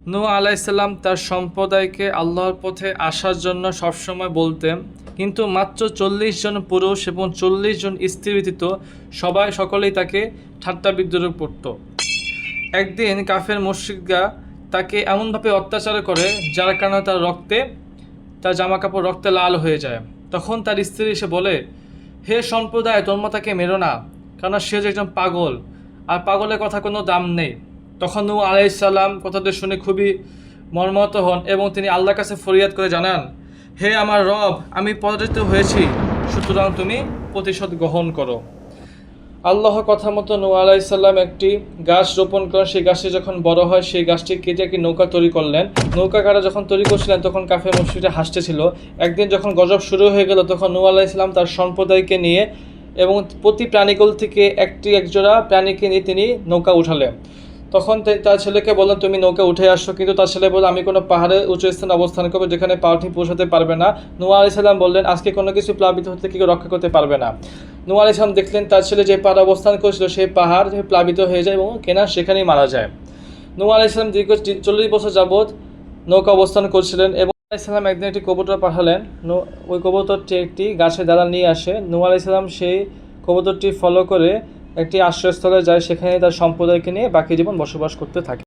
নূহ আলাইহিসসালাম তার সম্প্রদায়কে আল্লাহর পথে আসার জন্য সবসময় বলতেন, কিন্তু মাত্র 40 জন পুরুষ এবং 40 জন স্ত্রী ব্যতীত সকলেই তাকে ঠাট্টা বিদ্রূপ করত। একদিন কাফের মুশরিকরা তাকে এমনভাবে অত্যাচার করে যার কারণে তার জামাকাপড় রক্তে লাল হয়ে যায়। তখন তার স্ত্রী এসে বলে, হে সম্প্রদায়, তোমরা তাকে মেরো না, কারণ সে যে একজন পাগল, আর পাগলের কথা কোনো দাম নেই। তখন নূহ আলাইহিসসালাম কথাটি শুনে খুবই মর্মাহত হন এবং তিনি আল্লাহর কাছে ফরিয়াদ করে জানান, হে আমার রব, আমি পরাজিত হয়েছি, সুতরাং তুমি প্রতিশোধ গ্রহণ করো। আল্লাহর কথা মতো নূহ আলাইহিসসালাম একটি গাছ রোপণ করেন। সেই গাছটি যখন বড় হয়, সেই গাছটি কেটে একটি নৌকা তৈরি করলেন। নৌকা কারা যখন তৈরি করছিলেন তখন কাফের মুশরিকরা হাসতেছিল। একদিন যখন গজব শুরু হয়ে গেল, তখন নূহ আলাইহিসসালাম তার সম্প্রদায়কে নিয়ে এবং প্রতি প্রাণীকুল থেকে একজোড়া প্রাণীকে নিয়ে তিনি নৌকা উঠালেন। তখন তার ছেলেকে বললেন, তুমি নৌকা উঠে আসো, কিন্তু তার ছেলে বলল, আমি কোনো পাহাড়ের উঁচু স্থানে অবস্থান করবো যেখানে পাহাড়টি পৌঁছাতে পারবে না। নূহ আলাইহিসসালাম বললেন, আজকে কোনো কিছু প্লাবিত হতে কেউ রক্ষা করতে পারবে না। নূহ আলাইহিসসালাম দেখলেন তার ছেলে যে পাহাড়ে অবস্থান করেছিল সেই পাহাড় প্লাবিত হয়ে যায় এবং কেনান সেখানেই মারা যায়। নূহ আলাইহিসসালাম দীর্ঘ 40 বছর যাবৎ নৌকা অবস্থান করছিলেন এবং আলাইহিসসালাম একদিন একটি কবুতর পাঠালেন। ওই কবুতরটি একটি গাছের ডালা নিয়ে আসে। নূহ আলাইহিসসালাম সেই কবুতরটি ফলো করে একটি আশ্রয়স্থলে যায়, সেখানে তার সম্প্রদায়কে নিয়ে বাকি জীবন বসবাস করতে থাকে।